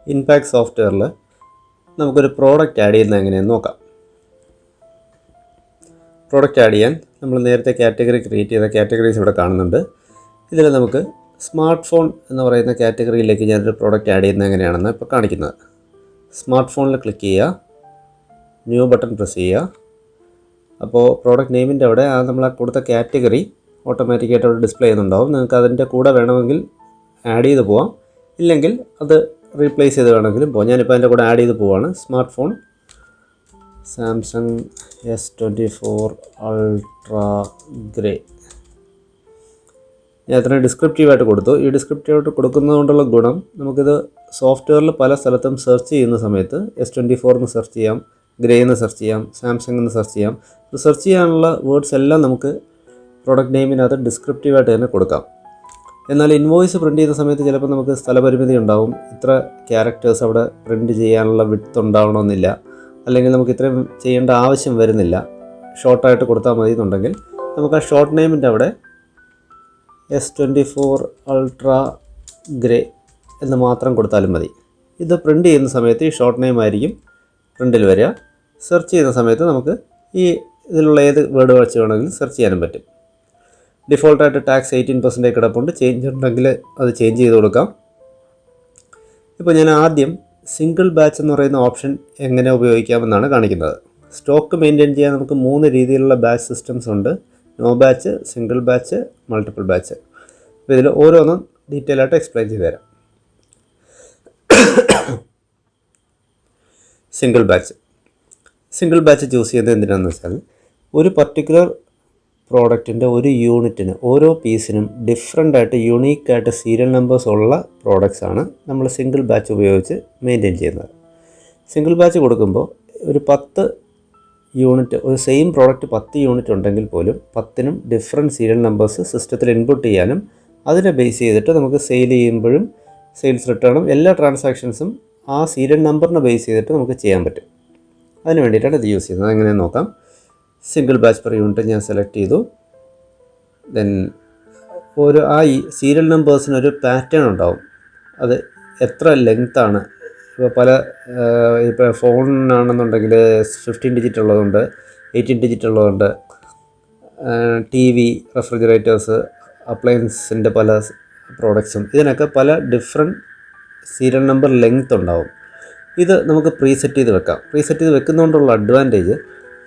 Impact സോഫ്റ്റ്വെയറിൽ നമുക്കൊരു product add ചെയ്യുന്നത് എങ്ങനെയെന്ന് നോക്കാം. പ്രോഡക്റ്റ് ആഡ് ചെയ്യാൻ നമ്മൾ നേരത്തെ കാറ്റഗറി ക്രിയേറ്റ് ചെയ്ത കാറ്റഗറീസ് ഇവിടെ കാണുന്നുണ്ട്. ഇതിൽ നമുക്ക് സ്മാർട്ട് ഫോൺ എന്ന് പറയുന്ന കാറ്റഗറിയിലേക്ക് ഞാനൊരു പ്രോഡക്റ്റ് ആഡ് ചെയ്യുന്നത് എങ്ങനെയാണെന്ന് ഇപ്പോൾ കാണിക്കുന്നത്. സ്മാർട്ട് ഫോണിൽ ക്ലിക്ക് ചെയ്യുക, ന്യൂ ബട്ടൺ പ്രസ് ചെയ്യുക. അപ്പോൾ പ്രോഡക്റ്റ് നെയിമിൻ്റെ അവിടെ നമ്മൾ കൊടുത്ത കാറ്റഗറി ഓട്ടോമാറ്റിക്കായിട്ട് അവിടെ ഡിസ്പ്ലേ ചെയ്യുന്നുണ്ടാവും. നിങ്ങൾക്ക് അതിൻ്റെ കൂടെ വേണമെങ്കിൽ ആഡ് ചെയ്ത് പോവാം, ഇല്ലെങ്കിൽ അത് റീപ്ലേസ് ചെയ്ത് വേണമെങ്കിലും പോകാം. ഞാനിപ്പോൾ അതിൻ്റെ കൂടെ ആഡ് ചെയ്ത് പോവാണ്. Smart phone Samsung S24 ultra grey. ഞാൻ അത്രയും ഡിസ്ക്രിപ്റ്റീവായിട്ട് കൊടുത്തു. ഈ ഡിസ്ക്രിപ്റ്റീവായിട്ട് കൊടുക്കുന്നതുകൊണ്ടുള്ള ഗുണം, നമുക്കിത് സോഫ്റ്റ്വെയറിൽ പല സ്ഥലത്തും സെർച്ച് ചെയ്യുന്ന സമയത്ത് S24 എന്ന് സെർച്ച് ചെയ്യാം, ഗ്രേ എന്ന് സെർച്ച് ചെയ്യാം, സാംസങ് എന്ന് സെർച്ച് ചെയ്യാം. സെർച്ച് ചെയ്യാനുള്ള വേർഡ്സ് എല്ലാം നമുക്ക് പ്രോഡക്റ്റ് നെയിമിനകത്ത് ഡിസ്ക്രിപ്റ്റീവായിട്ട് തന്നെ കൊടുക്കാം. എന്നാൽ ഇൻവോയ്സ് പ്രിൻറ്റ് ചെയ്യുന്ന സമയത്ത് ചിലപ്പോൾ നമുക്ക് സ്ഥലപരിമിതി ഉണ്ടാവും. ഇത്ര ക്യാരക്ടേഴ്സ് അവിടെ പ്രിൻറ്റ് ചെയ്യാനുള്ള വിഡ്ത്ത് ഉണ്ടാവണമെന്നില്ല, അല്ലെങ്കിൽ നമുക്ക് ഇത്രയും ചെയ്യേണ്ട ആവശ്യം വരുന്നില്ല. ഷോർട്ടായിട്ട് കൊടുത്താൽ മതി എന്നുണ്ടെങ്കിൽ നമുക്ക് ആ ഷോർട്ട് നെയിമിൻ്റെ അവിടെ S24 അൾട്രാ ഗ്രേ എന്ന് മാത്രം കൊടുത്താലും മതി. ഇത് പ്രിൻറ്റ് ചെയ്യുന്ന സമയത്ത് ഈ ഷോർട്ട് നെയിം ആയിരിക്കും പ്രിൻറ്റിൽ വരിക. സെർച്ച് ചെയ്യുന്ന സമയത്ത് നമുക്ക് ഈ ഇതിലുള്ള ഏത് വേർഡ് വെച്ച് വേണമെങ്കിലും സെർച്ച് ചെയ്യാനും പറ്റും. ഡിഫോൾട്ടായിട്ട് ടാക്സ് 18% കിടപ്പുണ്ട്. ചേഞ്ച് ഉണ്ടെങ്കിൽ അത് ചേഞ്ച് ചെയ്ത് കൊടുക്കാം. ഇപ്പോൾ ഞാൻ ആദ്യം സിംഗിൾ ബാച്ച് എന്ന് പറയുന്ന ഓപ്ഷൻ എങ്ങനെ ഉപയോഗിക്കാമെന്നാണ് കാണിക്കുന്നത്. സ്റ്റോക്ക് മെയിൻറ്റെയിൻ ചെയ്യാൻ നമുക്ക് 3 രീതിയിലുള്ള ബാച്ച് സിസ്റ്റംസ് ഉണ്ട്. No batch, single batch, multiple batch. അപ്പോൾ ഇതിൽ ഓരോന്നും ഡീറ്റെയിൽ ആയിട്ട് എക്സ്പ്ലെയിൻ ചെയ്ത് തരാം. സിംഗിൾ ബാച്ച് ചൂസ് ചെയ്യുന്നത് എന്തിനാണെന്ന് വെച്ചാൽ, ഒരു പർട്ടിക്കുലർ പ്രോഡക്റ്റിൻ്റെ ഒരു യൂണിറ്റിന്, ഓരോ പീസിനും ഡിഫറൻ്റായിട്ട് യുണീക്കായിട്ട് സീരിയൽ നമ്പേഴ്സ് ഉള്ള പ്രോഡക്റ്റ്സാണ് നമ്മൾ സിംഗിൾ ബാച്ച് ഉപയോഗിച്ച് മെയിൻറ്റെയിൻ ചെയ്യുന്നത്. സിംഗിൾ ബാച്ച് കൊടുക്കുമ്പോൾ ഒരു 10 യൂണിറ്റ്, ഒരു സെയിം പ്രോഡക്റ്റ് 10 യൂണിറ്റ് ഉണ്ടെങ്കിൽ പോലും 10നും ഡിഫറെൻറ്റ് സീരിയൽ നമ്പേഴ്സ് സിസ്റ്റത്തിൽ ഇൻപുട്ട് ചെയ്യാനും അതിനെ ബേസ് ചെയ്തിട്ട് നമുക്ക് സെയിൽ ചെയ്യുമ്പോഴും സെയിൽസ് റിട്ടേണും എല്ലാ ട്രാൻസാക്ഷൻസും ആ സീരിയൽ നമ്പറിനെ ബേസ് ചെയ്തിട്ട് നമുക്ക് ചെയ്യാൻ പറ്റും. അതിന് വേണ്ടിയിട്ടാണ് ഇത് യൂസ് ചെയ്യുന്നത്. എങ്ങനെ നോക്കാം. സിംഗിൾ ബാച്ച് പെർ യൂണിറ്റ് ഞാൻ സെലക്ട് ചെയ്തു. ദെൻ ആ സീരിയൽ നമ്പേഴ്സിനൊരു പാറ്റേൺ ഉണ്ടാവും. അത് എത്ര ലെങ്ത്താണ്. ഇപ്പോൾ ഫോണിനാണെന്നുണ്ടെങ്കിൽ 15 ഡിജിറ്റ് ഉള്ളതുണ്ട്, 18 ഡിജിറ്റ് ഉള്ളതുണ്ട്. TV, റെഫ്രിജറേറ്റേഴ്സ്, അപ്ലയൻസിൻ്റെ പല പ്രോഡക്ട്സും, ഇതിനൊക്കെ പല ഡിഫറെൻറ്റ് സീരിയൽ നമ്പർ ലെങ്ത് ഉണ്ടാവും. ഇത് നമുക്ക് പ്രീസെറ്റ് ചെയ്ത് വെക്കാം. പ്രീസെറ്റ് ചെയ്ത് വെക്കുന്നതുകൊണ്ടുള്ള അഡ്വാൻറ്റേജ്,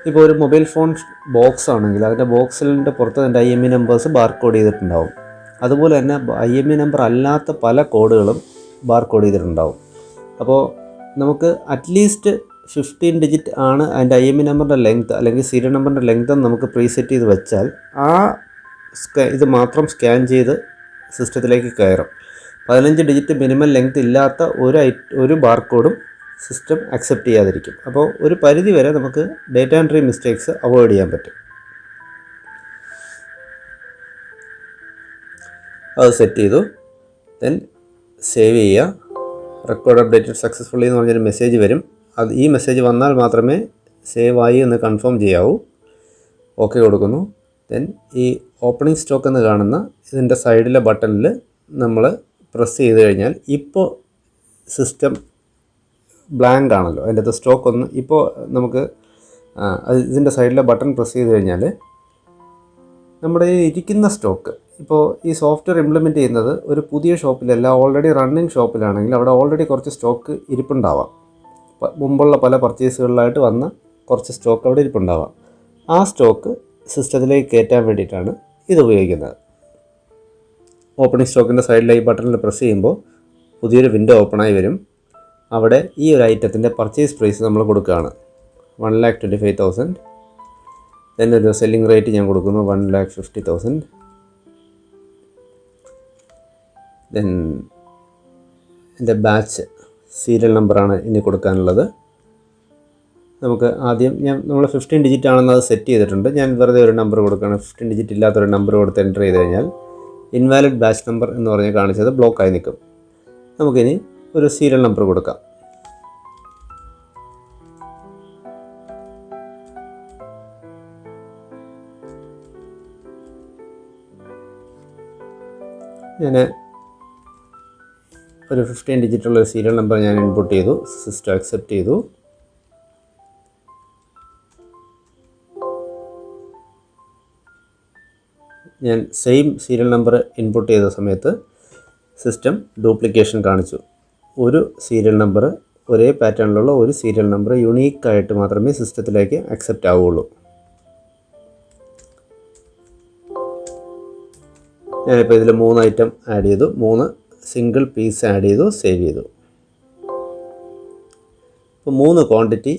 ഇപ്പോൾ ഒരു മൊബൈൽ ഫോൺ ബോക്സ് ആണെങ്കിൽ അതിൻ്റെ ബോക്സിൻ്റെ പുറത്ത് അതിൻ്റെ IMEI നമ്പേഴ്സ് ബാർകോഡ് ചെയ്തിട്ടുണ്ടാവും. അതുപോലെ തന്നെ IMEI നമ്പർ അല്ലാത്ത പല കോഡുകളും ബാർകോഡ് ചെയ്തിട്ടുണ്ടാവും. അപ്പോൾ നമുക്ക് അറ്റ്ലീസ്റ്റ് 15 ഡിജിറ്റ് ആണ് അതിൻ്റെ IMEI നമ്പറിൻ്റെ ലെങ്ത്, അല്ലെങ്കിൽ സീരിയൽ നമ്പറിൻ്റെ ലെങ്ത് നമുക്ക് പ്രീസെറ്റ് ചെയ്ത് വെച്ചാൽ ഇത് മാത്രം സ്കാൻ ചെയ്ത് സിസ്റ്റത്തിലേക്ക് കയറും. 15 ഡിജിറ്റ് മിനിമം ലെങ്ത് ഇല്ലാത്ത ഒരു ബാർകോഡും സിസ്റ്റം അക്സെപ്റ്റ് ചെയ്യാതിരിക്കും. അപ്പോൾ ഒരു പരിധി വരെ നമുക്ക് ഡേറ്റ എൻട്രി മിസ്റ്റേക്സ് അവോയ്ഡ് ചെയ്യാൻ പറ്റും. അത് സെറ്റ് ചെയ്തു. ദെൻ സേവ് ചെയ്യുക. റെക്കോർഡ് അപ്ഡേറ്റഡ് സക്സസ്ഫുള്ളി എന്ന് പറഞ്ഞൊരു മെസ്സേജ് വരും. ഈ മെസ്സേജ് വന്നാൽ മാത്രമേ സേവ് ആയി എന്ന് കൺഫേം ചെയ്യാവൂ. ഓക്കെ കൊടുക്കുന്നു. ദെൻ ഈ ഓപ്പണിംഗ് സ്റ്റോക്ക് എന്ന് കാണുന്ന ഇതിൻ്റെ സൈഡിലെ ബട്ടണിൽ നമ്മൾ പ്രസ് ചെയ്ത് കഴിഞ്ഞാൽ, ഇപ്പോൾ സിസ്റ്റം ബ്ലാങ്ക് ആണല്ലോ, അതിൻ്റെ അകത്ത് സ്റ്റോക്ക് ഒന്ന് ഇപ്പോൾ നമുക്ക് ഇതിൻ്റെ സൈഡിലെ ബട്ടൺ പ്രസ് ചെയ്ത് കഴിഞ്ഞാൽ നമ്മുടെ ഈ ഇരിക്കുന്ന സ്റ്റോക്ക്, ഇപ്പോൾ ഈ സോഫ്റ്റ്വെയർ ഇംപ്ലിമെൻറ്റ് ചെയ്യുന്നത് ഒരു പുതിയ ഷോപ്പിലല്ല, ഓൾറെഡി റണ്ണിങ് ഷോപ്പിലാണെങ്കിൽ അവിടെ ഓൾറെഡി കുറച്ച് സ്റ്റോക്ക് ഇരിപ്പുണ്ടാവാം. മുമ്പുള്ള പല പർച്ചേസുകളിലായിട്ട് വന്ന കുറച്ച് സ്റ്റോക്ക് അവിടെ ഇരിപ്പുണ്ടാവാം. ആ സ്റ്റോക്ക് സിസ്റ്റത്തിലേക്ക് കയറ്റാൻ വേണ്ടിയിട്ടാണ് ഇത് ഉപയോഗിക്കുന്നത്. ഓപ്പണിംഗ് സ്റ്റോക്കിൻ്റെ സൈഡിലെ ഈ ബട്ടണിൽ പ്രസ് ചെയ്യുമ്പോൾ പുതിയൊരു വിൻഡോ ഓപ്പണായി വരും. അവിടെ ഈ ഒരു ഐറ്റത്തിൻ്റെ പർച്ചേസ് പ്രൈസ് നമ്മൾ കൊടുക്കുകയാണ് 1,25,000. ദെൻ ഒരു സെല്ലിംഗ് റേറ്റ് ഞാൻ കൊടുക്കുന്നു 1,50,000. ദെൻ എൻ്റെ ബാച്ച് സീരിയൽ നമ്പറാണ് ഇനി കൊടുക്കാനുള്ളത്. നമുക്ക് ആദ്യം നമ്മൾ 15 ഡിജിറ്റ് ആണെന്ന് അത് സെറ്റ് ചെയ്തിട്ടുണ്ട്. ഞാൻ വെറുതെ ഒരു നമ്പർ കൊടുക്കുകയാണ്. 15 ഡിജിറ്റ് ഇല്ലാത്തൊരു നമ്പർ കൊടുത്ത് എൻ്റർ ചെയ്ത് കഴിഞ്ഞാൽ ഇൻവാലിഡ് ബാച്ച് നമ്പർ എന്ന് പറഞ്ഞ് കാണിച്ചത് ബ്ലോക്കായി നിൽക്കും. നമുക്കിനി ഒരു സീരിയൽ നമ്പർ കൊടുക്കാം. ഞാൻ ഒരു 15 ഡിജിറ്റുള്ള ഒരു സീരിയൽ നമ്പർ ഞാൻ ഇൻപുട്ട് ചെയ്തു. സിസ്റ്റം അക്സെപ്റ്റ് ചെയ്തു. ഞാൻ സെയിം സീരിയൽ നമ്പർ ഇൻപുട്ട് ചെയ്ത സമയത്ത് സിസ്റ്റം ഡ്യൂപ്ലിക്കേഷൻ കാണിച്ചു. ഒരു സീരിയൽ നമ്പർ, ഒരേ പാറ്റേണിലുള്ള ഒരു സീരിയൽ നമ്പർ യുണീക്കായിട്ട് മാത്രമേ സിസ്റ്റത്തിലേക്ക് അക്സെപ്റ്റ് ആവുകയുള്ളൂ. ഞാനിപ്പോൾ ഇതിൽ 3 ഐറ്റം ആഡ് ചെയ്തു, 3 സിംഗിൾ പീസ് ആഡ് ചെയ്തു, സേവ് ചെയ്തു. ഇപ്പോൾ 3 ക്വാണ്ടിറ്റി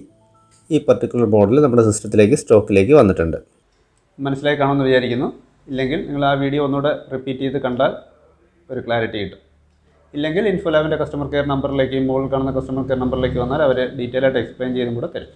ഈ പർട്ടിക്കുലർ മോഡൽ നമ്മുടെ സിസ്റ്റത്തിലേക്ക് സ്റ്റോക്കിലേക്ക് വന്നിട്ടുണ്ട്. മനസ്സിലായി കാണുമെന്ന് വിചാരിക്കുന്നു. ഇല്ലെങ്കിൽ നിങ്ങൾ ആ വീഡിയോ ഒന്നുകൂടെ റിപ്പീറ്റ് ചെയ്ത് കണ്ടാൽ ഒരു ക്ലാരിറ്റി കിട്ടും. ഇല്ലെങ്കിൽ ഇൻഫോലാബിൻ്റെ കസ്റ്റമർ കെയർ നമ്പറിലേക്ക്, മുകളിൽ കാണുന്ന കസ്റ്റമർ കെയർ നമ്പറിലേക്ക് വന്നാൽ അവർ ഡീറ്റെയിൽ ആയിട്ട് എക്സ്പ്ലെയിൻ ചെയ്തും കൂടെ തരും.